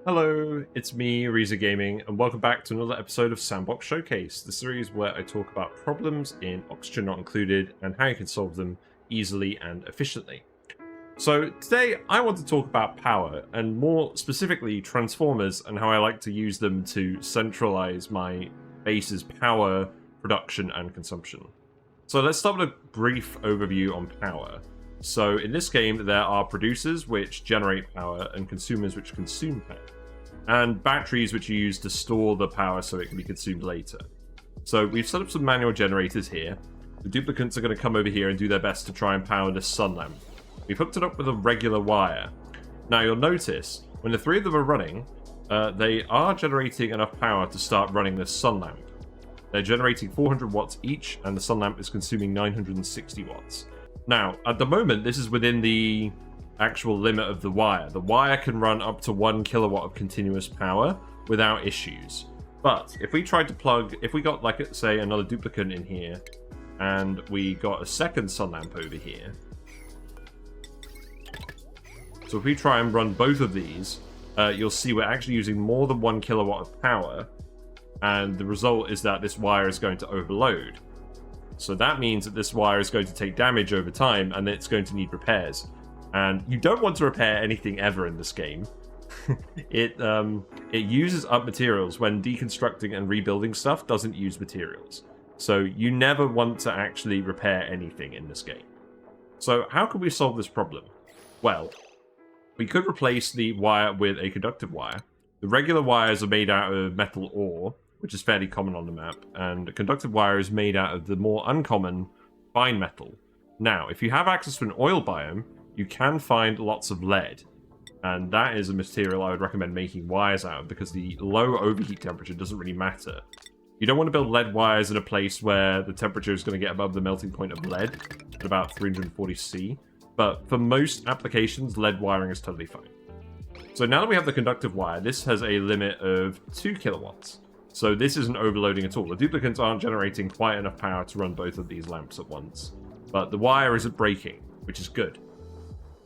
Hello, it's me, Reza Gaming, and welcome back to another episode of Sandbox Showcase, the series where I talk about problems in Oxygen Not Included and how you can solve them easily and efficiently. So today I want to talk about power, and more specifically transformers and how I like to use them to centralize my base's power production and consumption. So let's start with a brief overview on power. So in this game there are producers which generate power and consumers which consume power, and batteries which are used to store the power so it can be consumed later. So we've set up some manual generators here. The duplicants are going to come over here and do their best to try and power this sun lamp. We've hooked it up with a regular wire. Now you'll notice when the three of them are running, they are generating enough power to start running this sun lamp. They're generating 400 watts each, and the sun lamp is consuming 960 watts. Now, at the moment, this is within the actual limit of the wire. The wire can run up to 1 kilowatt of continuous power without issues. But if we tried to plug, if we got, like, say, another duplicant in here, and we got a second sun lamp over here, so if we try and run both of these, you'll see we're actually using more than 1 kilowatt of power, and the result is that this wire is going to overload. So that means that this wire is going to take damage over time, and it's going to need repairs. And you don't want to repair anything ever in this game. It uses up materials when deconstructing and rebuilding stuff doesn't use materials. So you never want to actually repair anything in this game. So how can we solve this problem? Well, we could replace the wire with a conductive wire. The regular wires are made out of metal ore, which is fairly common on the map, and conductive wire is made out of the more uncommon fine metal. Now, if you have access to an oil biome, you can find lots of lead, and that is a material I would recommend making wires out of, because the low overheat temperature doesn't really matter. You don't want to build lead wires in a place where the temperature is going to get above the melting point of lead at about 340 C, but for most applications, lead wiring is totally fine. So now that we have the conductive wire, this has a limit of 2 kilowatts. So this isn't overloading at all. The duplicants aren't generating quite enough power to run both of these lamps at once. But the wire isn't breaking, which is good.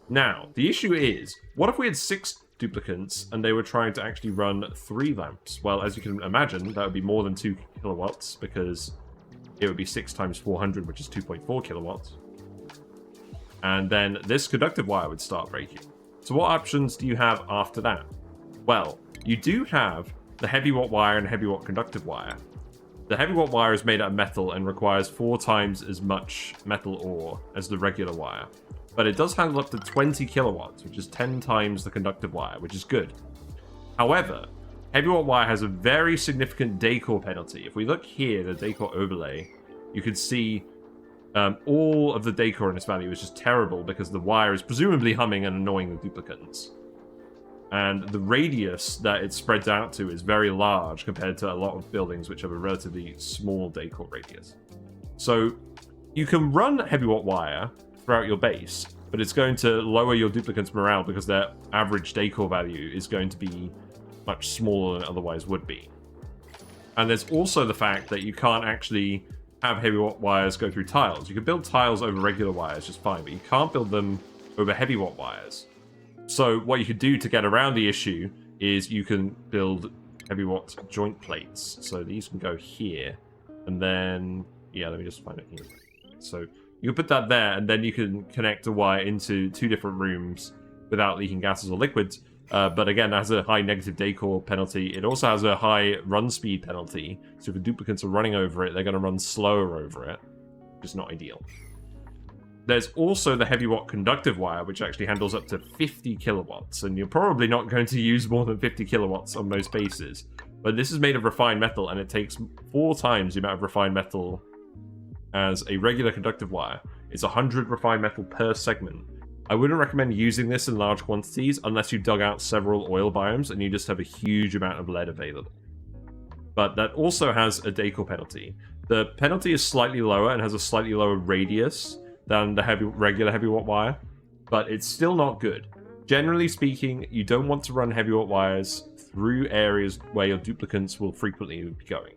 Now, the issue is, what if we had 6 duplicants and they were trying to actually run 3 lamps? Well, as you can imagine, that would be more than 2 kilowatts, because it would be 6 times 400, which is 2.4 kilowatts. And then this conductive wire would start breaking. So what options do you have after that? Well, you do have the Heavi-Watt wire and Heavi-Watt conductive wire. The Heavi-Watt wire is made out of metal and requires 4 times as much metal ore as the regular wire. But it does handle up to 20 kilowatts, which is 10 times the conductive wire, which is good. However, Heavi-Watt wire has a very significant Decor penalty. If we look here, the Decor overlay, you can see all of the Decor in this value is just terrible because the wire is presumably humming and annoying the duplicants. And the radius that it spreads out to is very large compared to a lot of buildings which have a relatively small Decor radius. So you can run Heavi-Watt wire throughout your base, but it's going to lower your duplicants' morale because their average Decor value is going to be much smaller than it otherwise would be. And there's also the fact that you can't actually have Heavi-Watt wires go through tiles. You can build tiles over regular wires just fine, but you can't build them over Heavi-Watt wires. So what you could do to get around the issue is you can build Heavi-Watt joint plates. So these can go here, and then, yeah, let me just find it here. So you can put that there, and then you can connect a wire into 2 different rooms without leaking gases or liquids. But again, that has a high negative Decor penalty. It also has a high run speed penalty. So if the duplicants are running over it, they're going to run slower over it, which is not ideal. There's also the Heavi-Watt conductive wire, which actually handles up to 50 kilowatts, and you're probably not going to use more than 50 kilowatts on most bases. But this is made of refined metal, and it takes 4 times the amount of refined metal as a regular conductive wire. It's 100 refined metal per segment. I wouldn't recommend using this in large quantities unless you dug out several oil biomes and you just have a huge amount of lead available. But that also has a Decor penalty. The penalty is slightly lower and has a slightly lower radius than the regular Heavi-Watt wire, but it's still not good. Generally speaking, you don't want to run Heavi-Watt wires through areas where your duplicants will frequently be going.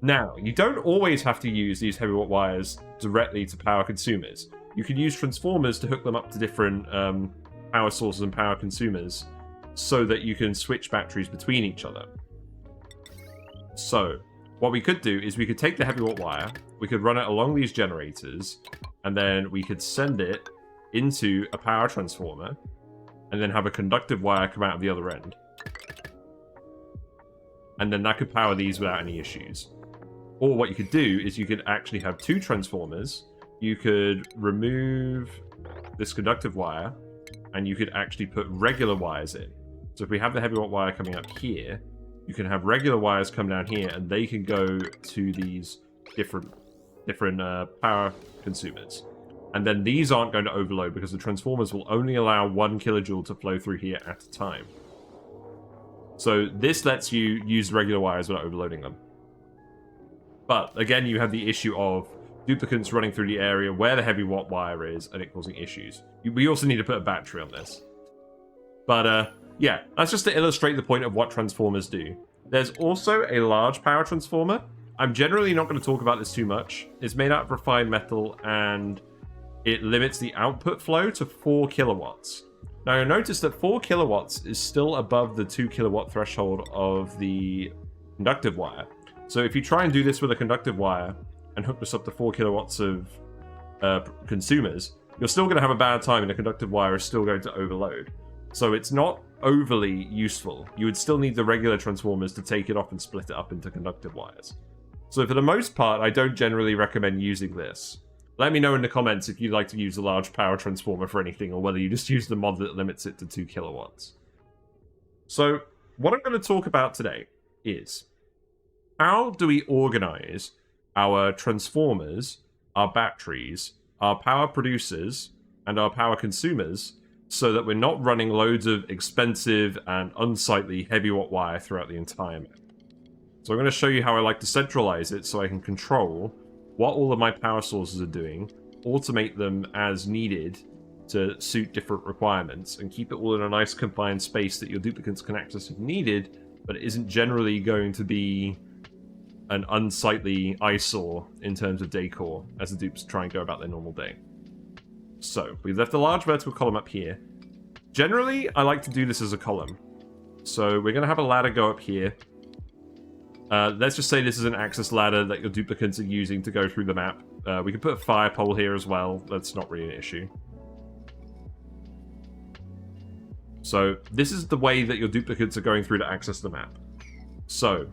Now, you don't always have to use these Heavi-Watt wires directly to power consumers. You can use transformers to hook them up to different power sources and power consumers so that you can switch batteries between each other. So what we could do is we could take the Heavi-Watt wire, we could run it along these generators, and then we could send it into a power transformer, and then have a conductive wire come out of the other end. And then that could power these without any issues. Or what you could do is you could actually have two transformers. You could remove this conductive wire, and you could actually put regular wires in. So if we have the Heavi-Watt wire coming up here, you can have regular wires come down here, and they can go to these different power consumers. And then these aren't going to overload because the transformers will only allow 1 kilojoule to flow through here at a time. So this lets you use regular wires without overloading them. But again, you have the issue of duplicants running through the area where the Heavi-Watt wire is and it causing issues. We also need to put a battery on this. But yeah, that's just to illustrate the point of what transformers do. There's also a large power transformer. I'm generally not going to talk about this too much. It's made out of refined metal and it limits the output flow to 4 kilowatts. Now you'll notice that 4 kilowatts is still above the 2 kilowatt threshold of the conductive wire. So if you try and do this with a conductive wire and hook this up to 4 kilowatts of consumers, you're still going to have a bad time and the conductive wire is still going to overload. So it's not overly useful. You would still need the regular transformers to take it off and split it up into conductive wires. So for the most part, I don't generally recommend using this. Let me know in the comments if you'd like to use a large power transformer for anything, or whether you just use the mod that limits it to 2 kilowatts. So what I'm going to talk about today is how do we organize our transformers, our batteries, our power producers, and our power consumers so that we're not running loads of expensive and unsightly Heavi-Watt wire throughout the entire map. So I'm going to show you how I like to centralize it so I can control what all of my power sources are doing, automate them as needed to suit different requirements, and keep it all in a nice confined space that your duplicants can access if needed, but it isn't generally going to be an unsightly eyesore in terms of decor as the dupes try and go about their normal day. So, we've left a large vertical column up here. Generally, I like to do this as a column. So, we're going to have a ladder go up here. Let's just say this is an access ladder that your duplicants are using to go through the map. We can put a fire pole here as well. That's not really an issue. So this is the way that your duplicates are going through to access the map. So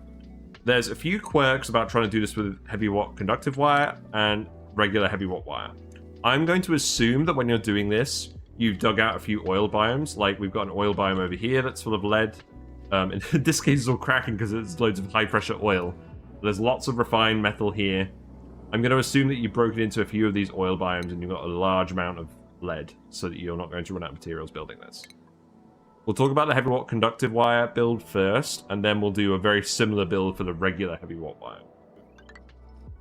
there's a few quirks about trying to do this with Heavi-Watt conductive wire and regular Heavi-Watt wire. I'm going to assume that when you're doing this, you've dug out a few oil biomes. Like we've got an oil biome over here that's full of lead. In this case, it's all cracking because it's loads of high-pressure oil. There's lots of refined metal here. I'm going to assume that you've broken into a few of these oil biomes and you've got a large amount of lead so that you're not going to run out of materials building this. We'll talk about the Heavi-Watt conductive wire build first, and then we'll do a very similar build for the regular Heavi-Watt wire.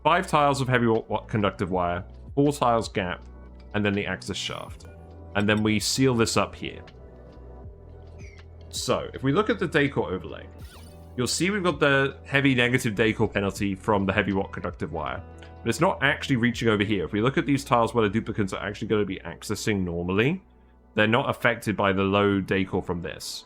5 tiles of Heavi-Watt conductive wire, 4 tiles gap, and then the access shaft. And then we seal this up here. So, if we look at the Decor overlay, you'll see we've got the heavy negative Decor penalty from the Heavi-Watt conductive wire. But it's not actually reaching over here. If we look at these tiles where the duplicants are actually going to be accessing normally, they're not affected by the low Decor from this.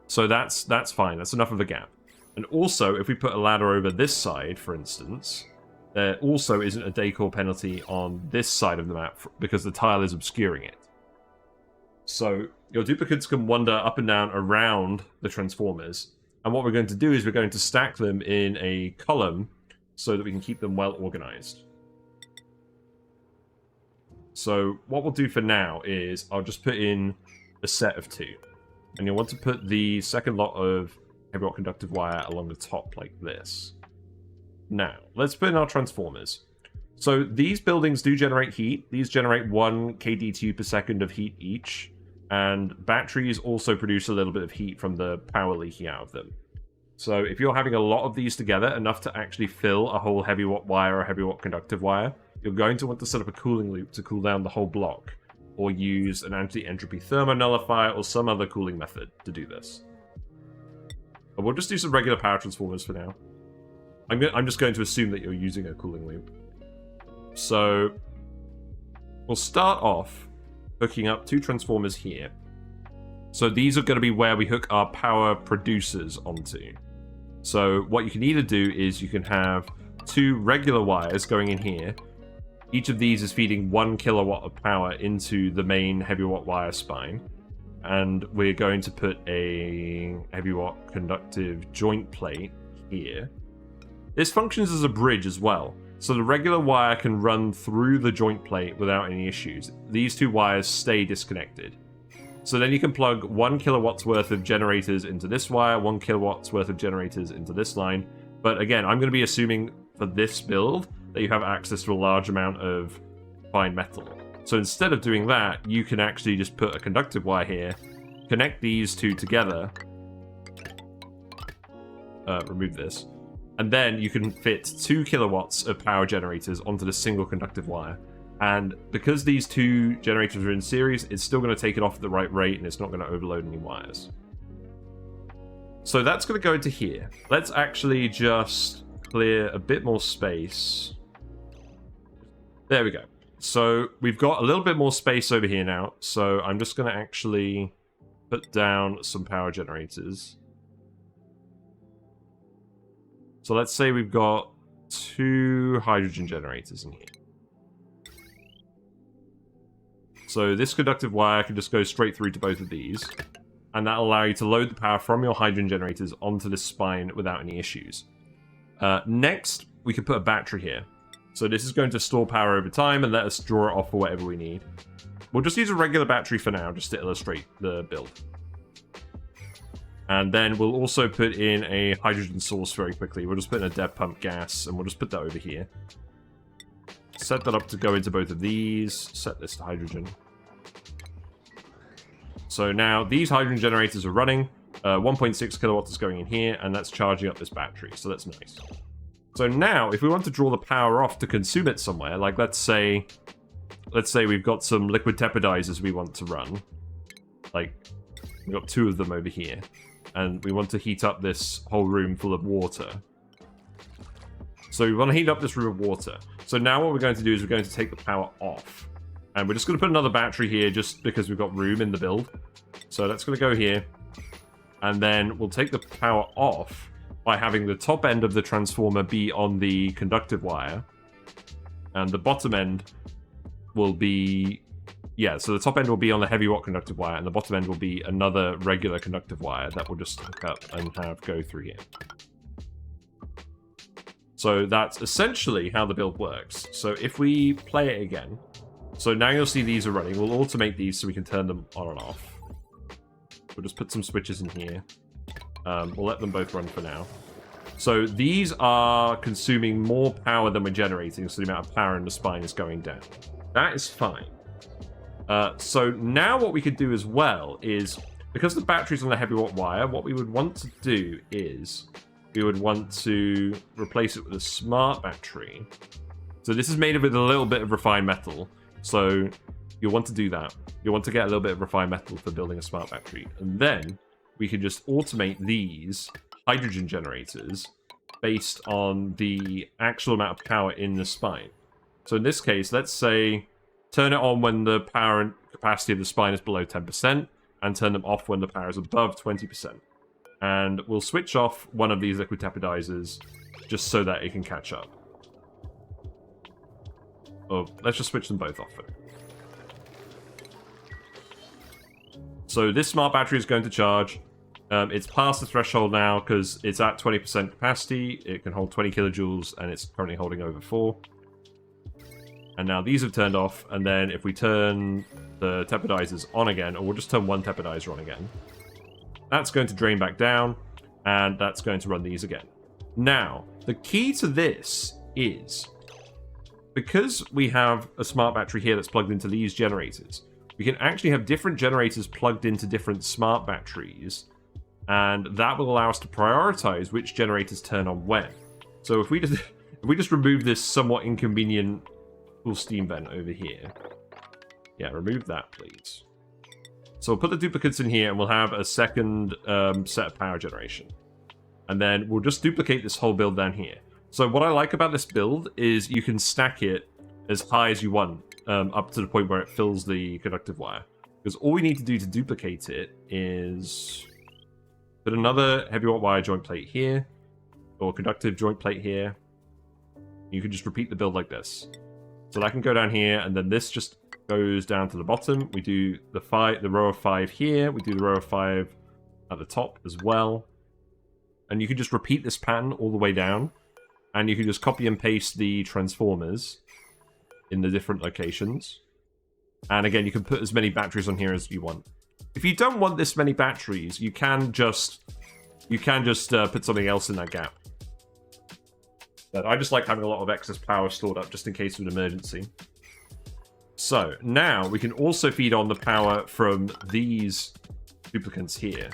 So that's fine. That's enough of a gap. And also, if we put a ladder over this side, for instance, there also isn't a Decor penalty on this side of the map because the tile is obscuring it. So your duplicates can wander up and down around the transformers. And what we're going to do is we're going to stack them in a column so that we can keep them well organized. So what we'll do for now is I'll just put in a set of 2. And you'll want to put the second lot of Heavi-Watt conductive wire along the top like this. Now, let's put in our transformers. So these buildings do generate heat. These generate 1 kd2 per second of heat each. And batteries also produce a little bit of heat from the power leaking out of them. So if you're having a lot of these together, enough to actually fill a whole Heavi-Watt wire or Heavi-Watt conductive wire, you're going to want to set up a cooling loop to cool down the whole block, or use an anti-entropy thermonullifier or some other cooling method to do this. But we'll just do some regular power transformers for now. I'm just going to assume that you're using a cooling loop. So we'll start off hooking up 2 transformers here. So these are going to be where we hook our power producers onto. So what you can either do is you can have 2 regular wires going in here. Each of these is feeding 1 kilowatt of power into the main Heavi-Watt wire spine. And we're going to put a Heavi-Watt conductive joint plate here. This functions as a bridge as well. So the regular wire can run through the joint plate without any issues. These 2 wires stay disconnected. So then you can plug 1 kilowatts worth of generators into this wire, 1 kilowatts worth of generators into this line. But again, I'm going to be assuming for this build that you have access to a large amount of fine metal. So instead of doing that, you can actually just put a conductive wire here, connect these 2 together, remove this, and then you can fit 2 kilowatts of power generators onto the single conductive wire. And because these 2 generators are in series, it's still going to take it off at the right rate and it's not going to overload any wires. So that's going to go into here. Let's actually just clear a bit more space. There we go. So we've got a little bit more space over here now. So I'm just going to actually put down some power generators. So let's say we've got 2 hydrogen generators in here. So this conductive wire can just go straight through to both of these. And that'll allow you to load the power from your hydrogen generators onto this spine without any issues. Next, we can put a battery here. So this is going to store power over time and let us draw it off for whatever we need. We'll just use a regular battery for now, just to illustrate the build. And then we'll also put in a hydrogen source very quickly. We'll just put in a depth pump gas, and we'll just put that over here. Set that up to go into both of these. Set this to hydrogen. So now these hydrogen generators are running. 1.6 kilowatts is going in here, and that's charging up this battery, so that's nice. So now, if we want to draw the power off to consume it somewhere, like let's say we've got some liquid tepidizers we want to run. Like, we've got 2 of them over here, and we want to heat up this whole room full of water. So we want to heat up this room of water. So now what we're going to do is we're going to take the power off. And we're just going to put another battery here just because we've got room in the build. So that's going to go here. And then we'll take the power off by having the top end of the transformer be on the conductive wire. And the bottom end will be... Yeah, so the top end will be on the Heavi-Watt conductive wire, and the bottom end will be another regular conductive wire that we'll just hook up and have go through here. So that's essentially how the build works. So if we play it again... So now you'll see these are running. We'll automate these so we can turn them on and off. We'll just put some switches in here. We'll let them both run for now. So these are consuming more power than we're generating, so the amount of power in the spine is going down. That is fine. So now what we could do as well is, because the battery's on the Heavi-Watt wire, what we would want to do is we would want to replace it with a smart battery. So this is made with a little bit of refined metal. So you'll want to do that. You'll want to get a little bit of refined metal for building a smart battery. And then we can just automate these hydrogen generators based on the actual amount of power in the spine. So in this case, let's say turn it on when the power and capacity of the spine is below 10%, and turn them off when the power is above 20%. And we'll switch off one of these liquid tepidizers just so that it can catch up. Oh, let's just switch them both off. So this smart battery is going to charge. It's past the threshold now because it's at 20% capacity. It can hold 20 kilojoules, and it's currently holding over 4. And now these have turned off, and then if we turn the tepidizers on again, or we'll just turn one tepidizer on again, that's going to drain back down, and that's going to run these again. Now, the key to this is, because we have a smart battery here that's plugged into these generators, we can actually have different generators plugged into different smart batteries, and that will allow us to prioritize which generators turn on when. So if we just remove this somewhat inconvenient full steam vent over here. Yeah, remove that, please. So we'll put the duplicates in here, and we'll have a second set of power generation. And then we'll just duplicate this whole build down here. So what I like about this build is you can stack it as high as you want, up to the point where it fills the conductive wire. Because all we need to do to duplicate it is put another heavy-watt wire joint plate here, or conductive joint plate here. You can just repeat the build like this. So that can go down here, and then this just goes down to the bottom. We do the row of 5 here. We do the row of 5 at the top as well. And you can just repeat this pattern all the way down. And you can just copy and paste the transformers in the different locations. And again, you can put as many batteries on here as you want. If you don't want this many batteries, you can just put something else in that gap. But I just like having a lot of excess power stored up just in case of an emergency. So now we can also feed on the power from these duplicants here.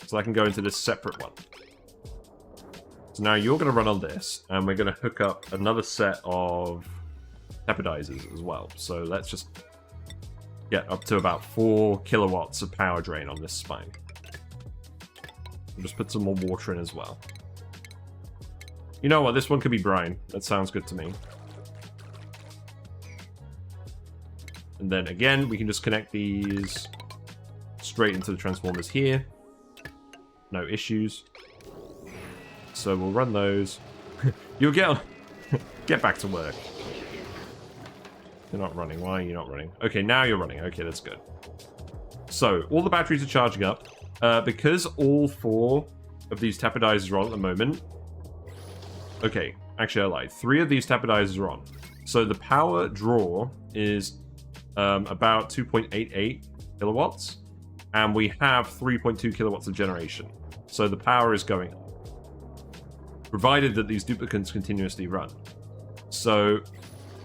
So I can go into this separate one. So now you're going to run on this, and we're going to hook up another set of tepidizers as well. So let's just get up to about 4 kilowatts of power drain on this spine. We'll just put some more water in as well. You know what? This one could be brine. That sounds good to me. And then again, we can just connect these straight into the transformers here. No issues. So we'll run those. You'll get back to work. You're not running. Why are you not running? Okay, now you're running. Okay, that's good. So all the batteries are charging up. Because all 4 of these tepidizers are on at the moment. Okay, actually I lied. 3 of these tepidizers are on. So the power draw is about 2.88 kilowatts. And we have 3.2 kilowatts of generation. So the power is going up. Provided that these duplicants continuously run. So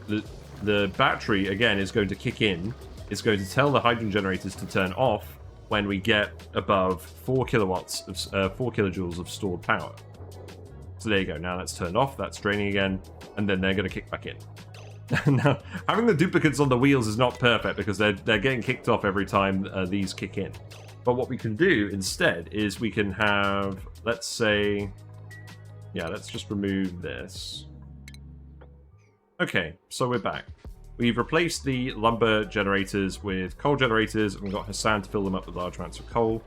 the battery, again, is going to kick in. It's going to tell the hydrogen generators to turn off when we get above 4 kilowatts of 4 kilojoules of stored power. So there you go. Now that's turned off. That's draining again. And then they're going to kick back in. Now, having the duplicants on the wheels is not perfect because they're getting kicked off every time these kick in. But what we can do instead is we can have, let's say... Yeah, let's just remove this. Okay, so we're back. We've replaced the lumber generators with coal generators, and we've got Hassan to fill them up with large amounts of coal.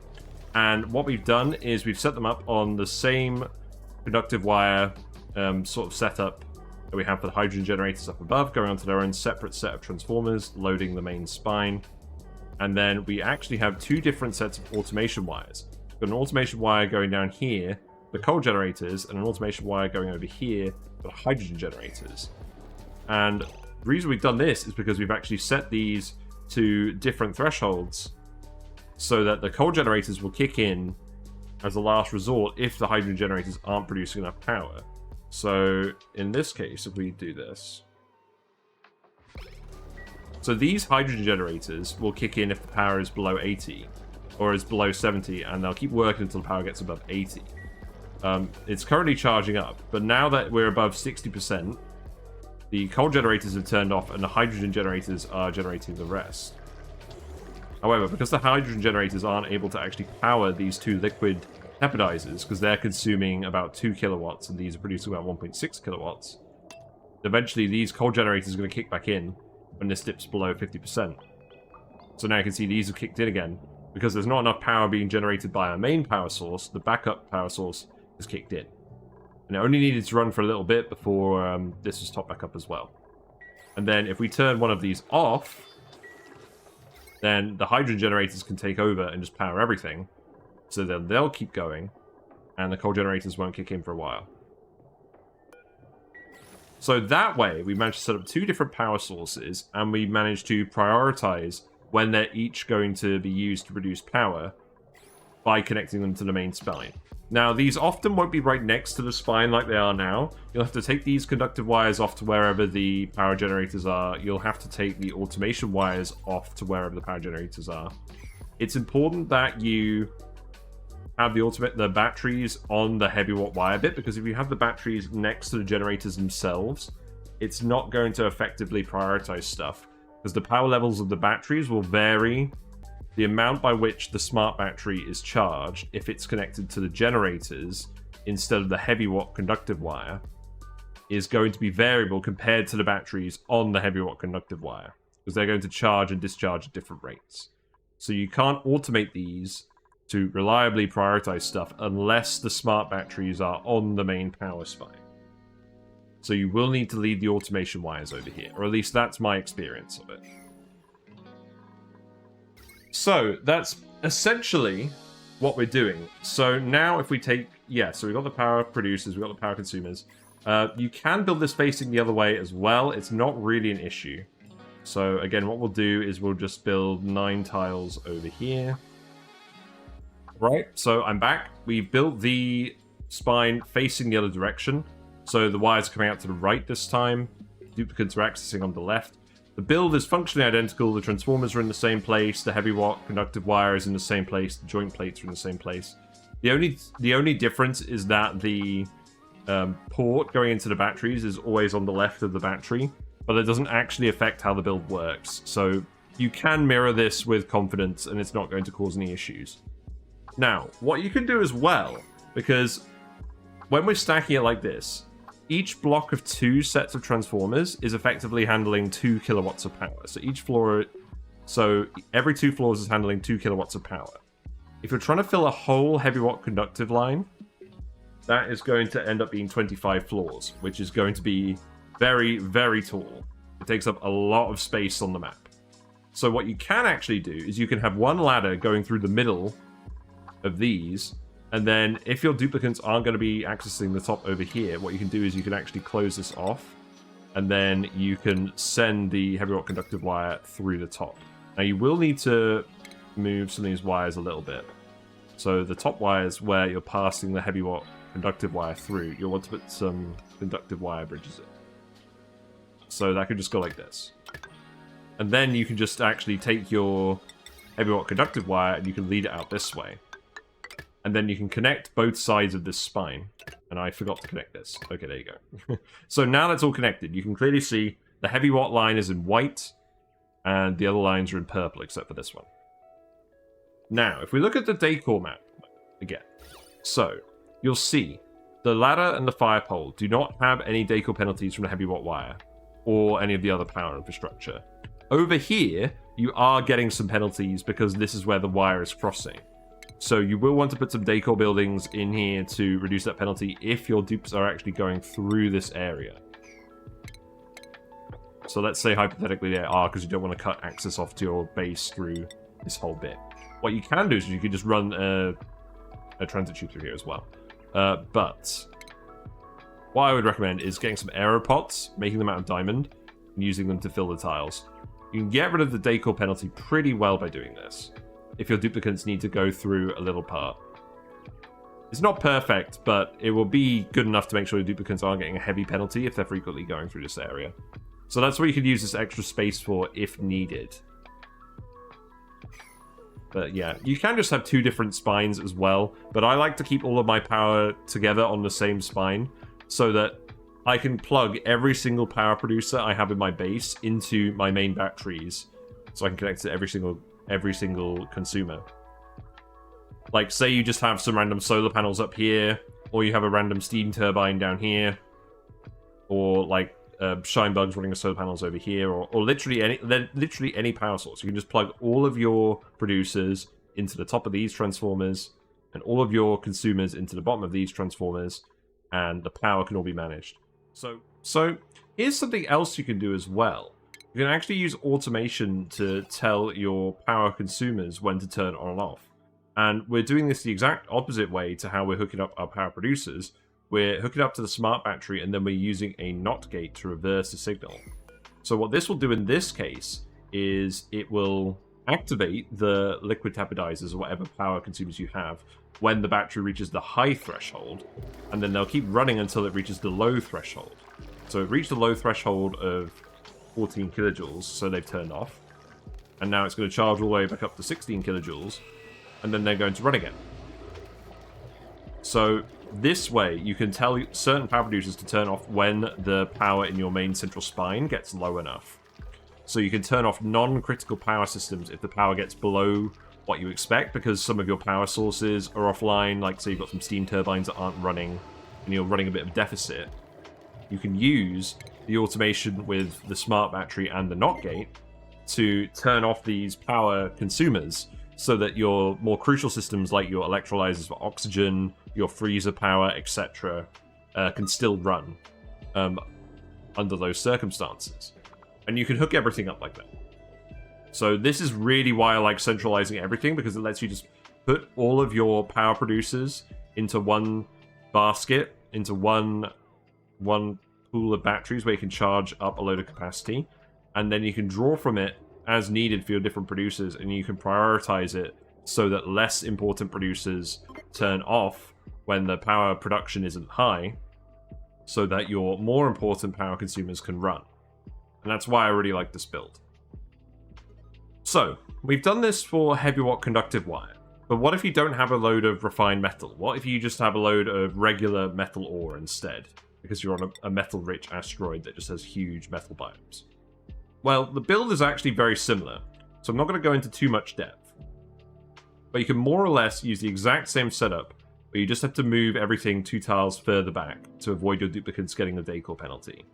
And what we've done is we've set them up on the same conductive wire sort of setup that we have for the hydrogen generators up above, going onto their own separate set of transformers, loading the main spine. And then we actually have 2 different sets of automation wires. We've got an automation wire going down here, the coal generators, and an automation wire going over here for the hydrogen generators. And the reason we've done this is because we've actually set these to different thresholds so that the coal generators will kick in as a last resort if the hydrogen generators aren't producing enough power. So in this case, if we do this... So these hydrogen generators will kick in if the power is below 80 or is below 70, and they'll keep working until the power gets above 80. It's currently charging up, but now that we're above 60%, the coal generators have turned off and the hydrogen generators are generating the rest. However, because the hydrogen generators aren't able to actually power these 2 liquid tepidizers, because they're consuming about 2 kilowatts and these are producing about 1.6 kilowatts, eventually these coal generators are going to kick back in when this dips below 50%. So now you can see these have kicked in again. Because there's not enough power being generated by our main power source, the backup power source is kicked in. And it only needed to run for a little bit before this was topped back up as well. And then if we turn one of these off, then the hydrogen generators can take over and just power everything. So then they'll keep going, and the coal generators won't kick in for a while. So that way, we managed to set up 2 different power sources, and we managed to prioritize when they're each going to be used to produce power by connecting them to the main spine. Now, these often won't be right next to the spine like they are now. You'll have to take these conductive wires off to wherever the power generators are. You'll have to take the automation wires off to wherever the power generators are. It's important that you have the batteries on the Heavi-Watt wire bit, because if you have the batteries next to the generators themselves, it's not going to effectively prioritize stuff, because the power levels of the batteries will vary. The amount by which the smart battery is charged, if it's connected to the generators instead of the Heavi-Watt conductive wire, is going to be variable compared to the batteries on the Heavi-Watt conductive wire, because they're going to charge and discharge at different rates. So you can't automate these to reliably prioritize stuff unless the smart batteries are on the main power spine. So you will need to leave the automation wires over here, or at least that's my experience of it. So that's essentially what we're doing. So now if we take, so we've got the power producers, we've got the power consumers. You can build this facing the other way as well. It's not really an issue. So again, what we'll do is we'll just build 9 tiles over here. Right, so I'm back. We built the spine facing the other direction. So the wires are coming out to the right this time. Duplicants are accessing on the left. The build is functionally identical. The transformers are in the same place. The Heavi-Watt conductive wire is in the same place. The joint plates are in the same place. The only difference is that the port going into the batteries is always on the left of the battery, but it doesn't actually affect how the build works. So you can mirror this with confidence, and it's not going to cause any issues. Now, what you can do as well, because when we're stacking it like this, each block of 2 sets of transformers is effectively handling 2 kilowatts of power. So every 2 floors is handling 2 kilowatts of power. If you're trying to fill a whole Heavi-Watt conductive line, that is going to end up being 25 floors, which is going to be very, very tall. It takes up a lot of space on the map. So what you can actually do is you can have one ladder going through the middle of these, and then if your duplicants aren't going to be accessing the top over here, what you can do is you can actually close this off, and then you can send the Heavi-Watt conductive wire through the top. Now you will need to move some of these wires a little bit. So the top wires where you're passing the Heavi-Watt conductive wire through, you'll want to put some conductive wire bridges in. So that could just go like this. And then you can just actually take your Heavi-Watt conductive wire and you can lead it out this way. And then you can connect both sides of this spine. And I forgot to connect this. Okay, there you go. So now that's all connected. You can clearly see the Heavi-Watt line is in white, and the other lines are in purple, except for this one. Now, if we look at the Decor map again, so you'll see the ladder and the fire pole do not have any Decor penalties from the Heavi-Watt wire or any of the other power infrastructure. Over here, you are getting some penalties because this is where the wire is crossing. So you will want to put some Decor buildings in here to reduce that penalty if your dupes are actually going through this area. So let's say hypothetically they are, because you don't want to cut access off to your base through this whole bit. What you can do is you can just run a transit tube through here as well. But what I would recommend is getting some aeropods, making them out of diamond, and using them to fill the tiles. You can get rid of the Decor penalty pretty well by doing this, if your duplicants need to go through a little part. It's not perfect, but it will be good enough to make sure your duplicants aren't getting a heavy penalty if they're frequently going through this area. So that's what you could use this extra space for if needed. But yeah, you can just have 2 different spines as well, but I like to keep all of my power together on the same spine so that I can plug every single power producer I have in my base into my main batteries, so I can connect to every single consumer. Like, say you just have some random solar panels up here, or you have a random steam turbine down here, or like shine bugs running the solar panels over here, or literally any power source. You can just plug all of your producers into the top of these transformers, and all of your consumers into the bottom of these transformers, and the power can all be managed. So here's something else you can do as well. You can actually use automation to tell your power consumers when to turn on and off. And we're doing this the exact opposite way to how we're hooking up our power producers. We're hooking up to the smart battery, and then we're using a NOT gate to reverse the signal. So what this will do in this case is it will activate the liquid tapidizers or whatever power consumers you have when the battery reaches the high threshold, and then they'll keep running until it reaches the low threshold. So it reached the low threshold of 14 kilojoules, so they've turned off. And now it's going to charge all the way back up to 16 kilojoules, and then they're going to run again. So this way, you can tell certain power producers to turn off when the power in your main central spine gets low enough. So you can turn off non-critical power systems if the power gets below what you expect, because some of your power sources are offline, like say you've got some steam turbines that aren't running, and you're running a bit of deficit. You can use the automation with the smart battery and the NOT gate to turn off these power consumers so that your more crucial systems like your electrolyzers for oxygen, your freezer power, etc. Can still run under those circumstances. And you can hook everything up like that. So this is really why I like centralizing everything, because it lets you just put all of your power producers into one basket, into one pool of batteries where you can charge up a load of capacity, and then you can draw from it as needed for your different producers, and you can prioritize it so that less important producers turn off when the power production isn't high, so that your more important power consumers can run. And that's why I really like this build. So, we've done this for Heavi-Watt conductive wire, but what if you don't have a load of refined metal? What if you just have a load of regular metal ore instead? Because you're on a metal-rich asteroid that just has huge metal biomes. Well, the build is actually very similar, so I'm not going to go into too much depth. But you can more or less use the exact same setup, but you just have to move everything 2 tiles further back to avoid your duplicants getting the Decor penalty.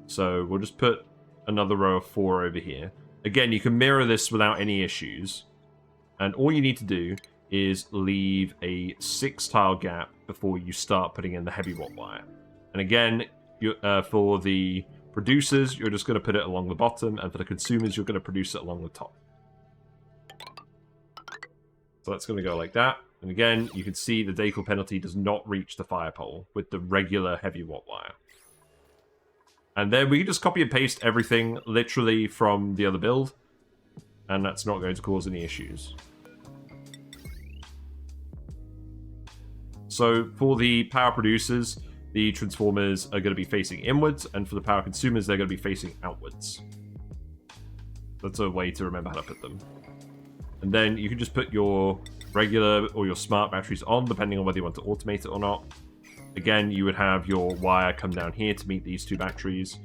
So we'll just put another row of 4 over here. Again, you can mirror this without any issues. And all you need to do is leave a 6-tile gap before you start putting in the Heavi-Watt wire. And again, for the producers, you're just going to put it along the bottom, and for the consumers, you're going to produce it along the top. So that's going to go like that. And again, you can see the Decor penalty does not reach the fire pole with the regular Heavi-Watt wire. And then we can just copy and paste everything literally from the other build, and that's not going to cause any issues. So for the power producers, the transformers are going to be facing inwards, and for the power consumers, they're going to be facing outwards. That's a way to remember how to put them. And then you can just put your regular or your smart batteries on, depending on whether you want to automate it or not. Again, you would have your wire come down here to meet these 2 batteries.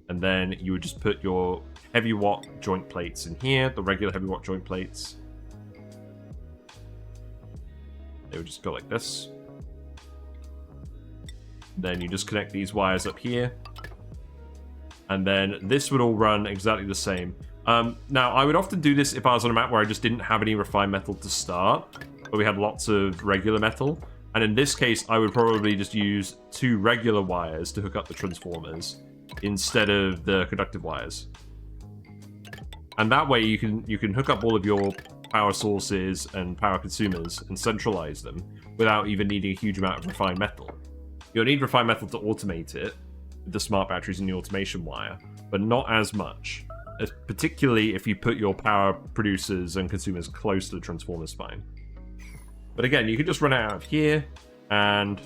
And then you would just put your Heavi-Watt joint plates in here, the regular Heavi-Watt joint plates. They would just go like this. Then you just connect these wires up here. And then this would all run exactly the same. Now, I would often do this if I was on a map where I just didn't have any refined metal to start, but we had lots of regular metal. And in this case, I would probably just use 2 regular wires to hook up the transformers instead of the conductive wires. And that way you can hook up all of your power sources and power consumers and centralize them without even needing a huge amount of refined metal. You'll need refined metal to automate it with the smart batteries and the automation wire, but not as much, particularly if you put your power producers and consumers close to the transformer spine. But again, you can just run it out of here, and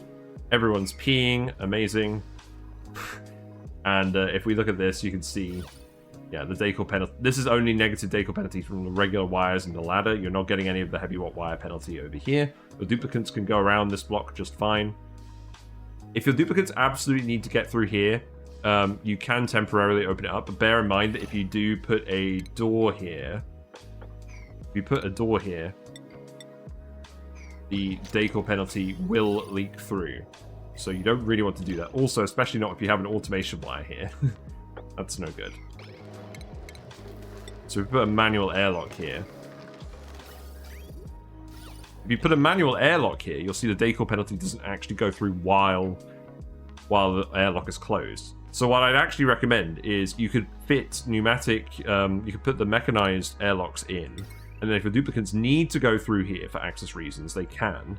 everyone's peeing. Amazing. And if we look at this, you can see, yeah, the Decor penalty. This is only negative Decor penalty from the regular wires and the ladder. You're not getting any of the Heavi-Watt wire penalty over here. The duplicants can go around this block just fine. If your duplicants absolutely need to get through here, you can temporarily open it up. But bear in mind that if you do put a door here, the Decor penalty will leak through. So you don't really want to do that. Also, especially not if you have an automation wire here. That's no good. So we put a manual airlock here. If you put a manual airlock here, you'll see the Decor penalty doesn't actually go through while the airlock is closed. So what I'd actually recommend is you could fit pneumatic, you could put the mechanized airlocks in, and then if the duplicants need to go through here for access reasons, they can.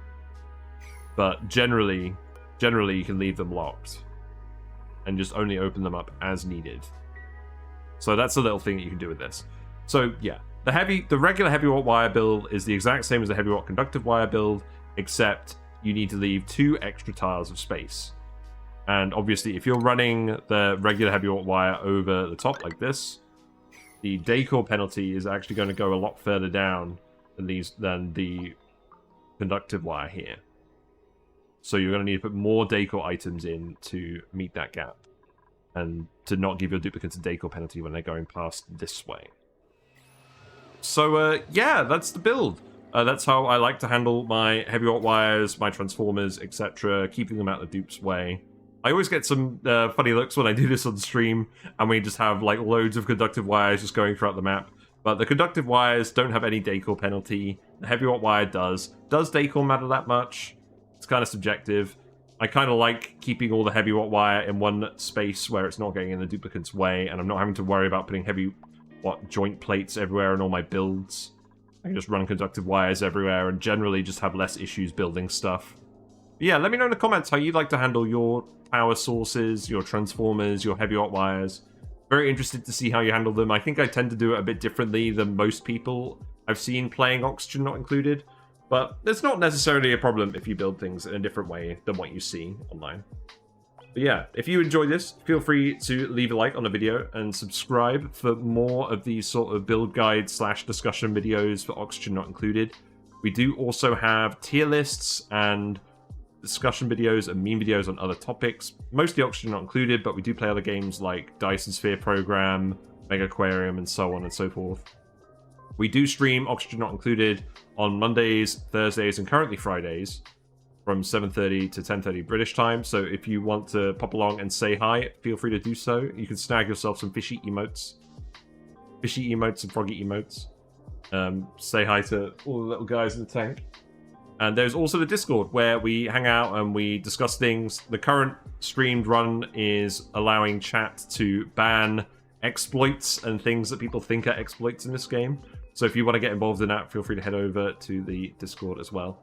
But generally you can leave them locked and just only open them up as needed. So that's a little thing that you can do with this. So yeah, the regular Heavi-Watt wire build is the exact same as the Heavi-Watt conductive wire build, except you need to leave 2 extra tiles of space. And obviously, if you're running the regular Heavi-Watt wire over the top like this, the Decor penalty is actually going to go a lot further down than the conductive wire here. So you're going to need to put more Decor items in to meet that gap, and to not give your duplicates a Decor penalty when they're going past this way. So yeah, that's the build. That's how I like to handle my Heavi-Watt wires, my transformers, etc., keeping them out of the dupe's way. I always get some funny looks when I do this on stream, and we just have like loads of conductive wires just going throughout the map. But the conductive wires don't have any decor penalty. The Heavi-Watt wire does. Does decor matter that much? It's kind of subjective. I kind of like keeping all the Heavi-Watt wire in one space where it's not getting in the duplicant's way, and I'm not having to worry about putting Heavi-Watt joint plates everywhere in all my builds. I can just run conductive wires everywhere and generally just have less issues building stuff. But yeah, let me know in the comments how you'd like to handle your power sources, your transformers, your Heavi-Watt wires. Very interested to see how you handle them. I think I tend to do it a bit differently than most people I've seen playing Oxygen Not Included. But it's not necessarily a problem if you build things in a different way than what you see online. But yeah, if you enjoyed this, feel free to leave a like on the video and subscribe for more of these sort of build guide / discussion videos for Oxygen Not Included. We do also have tier lists and discussion videos and meme videos on other topics, mostly Oxygen Not Included, but we do play other games like Dyson Sphere Program, Mega Aquarium, and so on and so forth. We do stream Oxygen Not Included on Mondays, Thursdays, and currently Fridays from 7:30 to 10:30 British time. So if you want to pop along and say hi, feel free to do so. You can snag yourself some fishy emotes and froggy emotes. Say hi to all the little guys in the tank. And there's also the Discord where we hang out and we discuss things. The current streamed run is allowing chat to ban exploits and things that people think are exploits in this game. So if you want to get involved in that, feel free to head over to the Discord as well.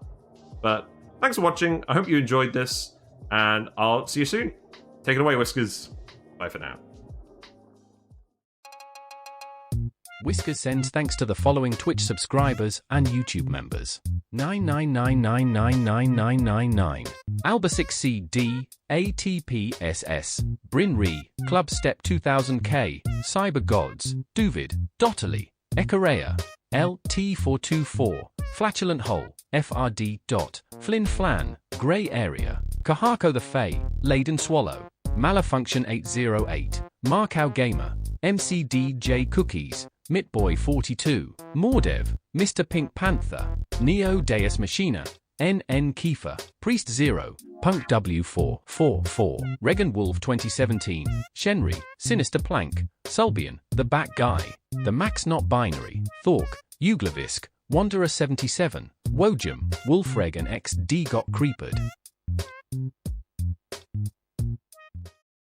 But thanks for watching. I hope you enjoyed this, and I'll see you soon. Take it away, Whiskers. Bye for now. Whiskers sends thanks to the following Twitch subscribers and YouTube members: 999999999, Alba6CD, ATPSS, Brynree, Clubstep 2000K, Cyber Gods, Duvid, Dotterly, Ekarea, LT424, Flatulent Hole, FRD. Flynn Flan, Grey Area, Kahako the Fae, Laden Swallow, Malfunction 808, Markow Gamer, MCDJ Cookies, Mitboy42, Mordev, Mr. Pink Panther, Neo Deus Machina, NN Kiefer, Priest Zero, Punk W444, Regan Wolf 2017, Shenry, Sinister Plank, Sulbian, The Bat Guy, The Max Not Binary, Thork, Uglavisk, Wanderer 77, Wojum, Wolfreg and XD Got Creepered.